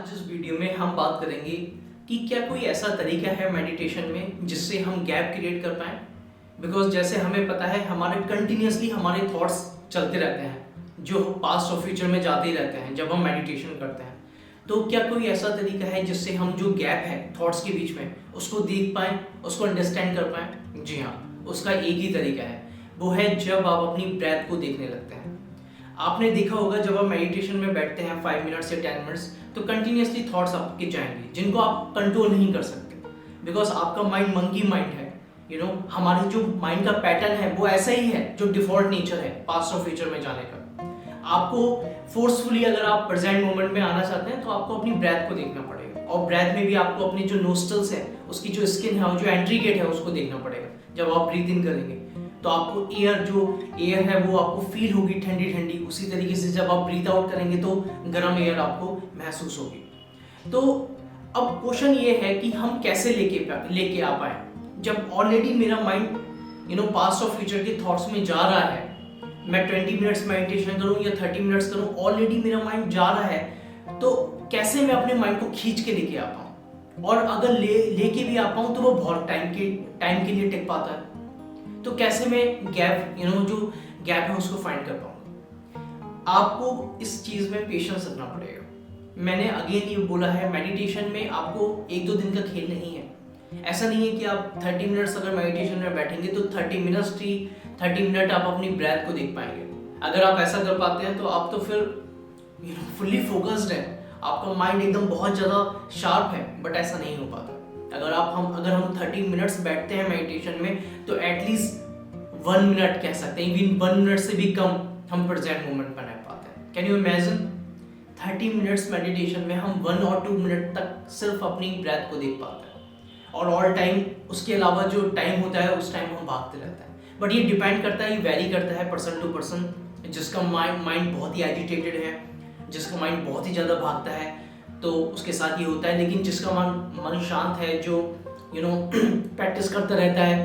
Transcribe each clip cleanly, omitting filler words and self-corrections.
आज इस वीडियो में हम बात करेंगे कि क्या कोई ऐसा तरीका है मेडिटेशन में जिससे हम गैप क्रिएट कर पाएं। बिकॉज जैसे हमें पता है हमारे कंटिन्यूसली हमारे थॉट्स चलते रहते हैं जो पास्ट और फ्यूचर में जाते ही रहते हैं जब हम मेडिटेशन करते हैं। तो क्या कोई ऐसा तरीका है जिससे हम जो गैप है थॉट्स के बीच में उसको देख पाएं, उसको अंडरस्टैंड कर पाएं? जी हाँ, उसका एक ही तरीका है, वो है जब आप अपनी ब्रेथ को देखने लगते हैं। आपने देखा होगा जब आप मेडिटेशन में बैठते हैं 5 मिनट्स या 10 मिनट्स तो कंटिन्यूसली थॉट्स आपके जाएंगे जिनको आप कंट्रोल नहीं कर सकते। बिकॉज आपका माइंड मंकी माइंड है, हमारे जो माइंड का पैटर्न है वो ऐसा ही है जो डिफॉल्ट नेचर है पास्ट और फ्यूचर में जाने का। आपको फोर्सफुली अगर आप प्रेजेंट मोमेंट में आना चाहते हैं तो आपको अपनी ब्रेथ को देखना पड़ेगा, और ब्रेथ में भी आपको अपने जो नोस्ट्रल्स है उसकी जो स्किन है, जो एंट्री गेट है उसको देखना पड़ेगा। जब आप ब्रीथ इन करेंगे तो आपको एयर है वो आपको फील होगी ठंडी ठंडी, उसी तरीके से जब आप ब्रीथ आउट करेंगे तो गर्म एयर आपको महसूस होगी। तो अब क्वेश्चन ये है कि हम कैसे लेके आ पाए जब ऑलरेडी मेरा माइंड पास्ट और फ्यूचर के थॉट्स में जा रहा है। मैं 20 मिनट्स मेडिटेशन करूं या 30 मिनट्स करूं, ऑलरेडी मेरा माइंड जा रहा है, तो कैसे मैं अपने माइंड को खींच के लेके आ पाऊं? और अगर लेके भी आ पाऊं तो वो बहुत टाइम के लिए टिक पाता है। तो कैसे मैं गैप जो गैप है उसको फाइंड कर पाऊंगा? आपको इस चीज में पेशेंस रखना पड़ेगा। मैंने अगेन ये बोला है, मेडिटेशन में आपको 1-2 दिन का खेल नहीं है। ऐसा नहीं है कि आप 30 मिनट्स अगर मेडिटेशन में बैठेंगे तो 30 मिनट आप अपनी ब्रेथ को देख पाएंगे। अगर आप ऐसा कर पाते हैं तो आप तो फिर फुल्ली फोकस्ड है, आपका माइंड एकदम बहुत ज्यादा शार्प है, बट ऐसा नहीं हो पाता। अगर हम 30 मिनट्स बैठते हैं मेडिटेशन में तो एटलीस्ट 1 मिनट कह सकते हैं, इवन 1 मिनट से भी कम हम प्रेजेंट मोमेंट में रह पाते हैं। Can you imagine 30 minutes meditation में हम 1 और 2 मिनट तक सिर्फ अपनी ब्रेथ को देख पाते हैं, और ऑल टाइम उसके अलावा जो टाइम होता है उस टाइम हम भागते रहते हैं। बट ये डिपेंड करता है, ये वेरी करता है पर्सन टू पर्सन। जिसका माइंड बहुत ही एजिटेटेड है, जिसका माइंड बहुत ही ज़्यादा भागता है, तो उसके साथ ये होता है। लेकिन जिसका मन शांत है, जो प्रैक्टिस करता रहता है,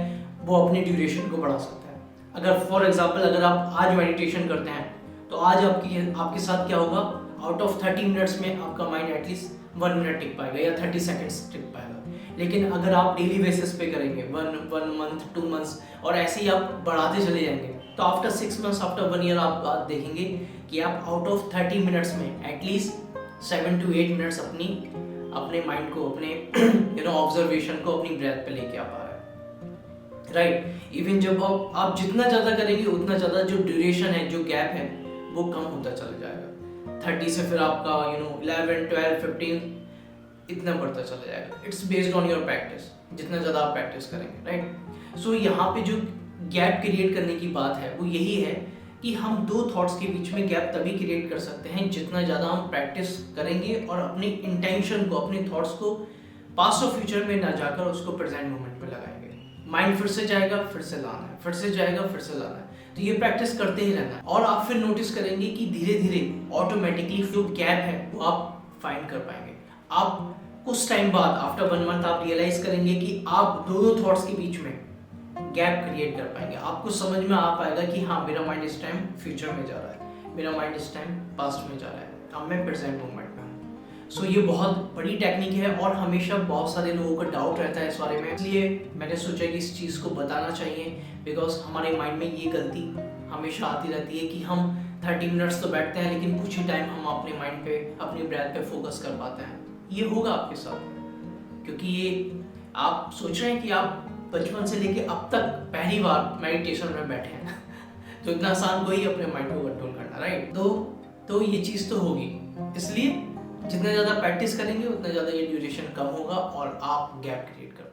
वो अपनी ड्यूरेशन को बढ़ा सकता है। अगर फॉर एग्जांपल अगर आप आज मेडिटेशन करते हैं तो आज आपके साथ क्या होगा, आउट ऑफ 30 मिनट्स में आपका माइंड एटलीस्ट 1 मिनट टिक पाएगा या 30 सेकेंड्स टिक पाएगा। लेकिन अगर आप डेली बेसिस पे करेंगे 1 मंथ 2 मंथ्स और ऐसे ही आप बढ़ाते चले जाएंगे तो आफ्टर 6 मंथ्स आफ्टर 1 ईयर आप देखेंगे कि आप आउट ऑफ 30 मिनट्स में एटलीस्ट 7 to 8 मिनट्स अपने माइंड को, अपने ऑब्जर्वेशन को अपनी ब्रेथ पे लेके आ पा रहे हैं, राइट। इवन जब आप जितना ज़्यादा करेंगे उतना ज़्यादा जो ड्यूरेशन है, जो गैप है, वो कम होता चला जाएगा। 30 से फिर आपका 11, 12, 15 इतना बढ़ता चला जाएगा। It's based on your practice, जितना ज़्यादा आप प्रैक्टिस करेंगे, राइट। सो यहाँ पे जो गैप क्रिएट करने की बात है वो यही है कि हम 2 थॉट्स के बीच में गैप तभी क्रिएट कर सकते हैं जितना ज़्यादा हम प्रैक्टिस करेंगे और अपनी इंटेंशन को, अपने थॉट्स को पास्ट और फ्यूचर में ना जाकर उसको प्रेजेंट मोमेंट में लगाएंगे। माइंड फिर से जाएगा, फिर से लाना है, फिर से जाएगा, फिर से लाना है। तो ये प्रैक्टिस करते ही रहना है, और आप फिर नोटिस करेंगे कि धीरे धीरे ऑटोमेटिकली जो गैप है वो आप फाइंड कर पाएंगे। आप कुछ टाइम बाद आफ्टर 1 मंथ आप रियलाइज करेंगे कि आप दोनों थॉट्स के बीच में गैप क्रिएट कर पाएंगे। आपको समझ में आ पाएगा कि हाँ, मेरा माइंड इस टाइम फ्यूचर में जा रहा है, मेरा माइंड इस टाइम पास्ट में जा रहा है, अब मैं प्रेजेंट मोमेंट में हूँ। सो ये बहुत बड़ी टेक्निक है और हमेशा बहुत सारे लोगों का डाउट रहता है इस बारे में, इसलिए मैंने सोचा कि इस चीज़ को बताना चाहिए। बिकॉज हमारे माइंड में ये गलती हमेशा आती रहती है कि हम 30 मिनट्स तो बैठते हैं लेकिन कुछ ही टाइम हम अपने माइंड पे, अपनी ब्रेथ पे फोकस कर पाते हैं। ये होगा आपके साथ, क्योंकि ये आप सोच रहे हैं कि आप बचपन से लेके अब तक पहली बार मेडिटेशन में बैठे हैं तो इतना आसान कोई अपने माइंड को कंट्रोल करना, राइट। तो ये चीज़ तो होगी, इसलिए जितना ज़्यादा प्रैक्टिस करेंगे उतना ज़्यादा ये ड्यूरेशन कम होगा और आप गैप क्रिएट कर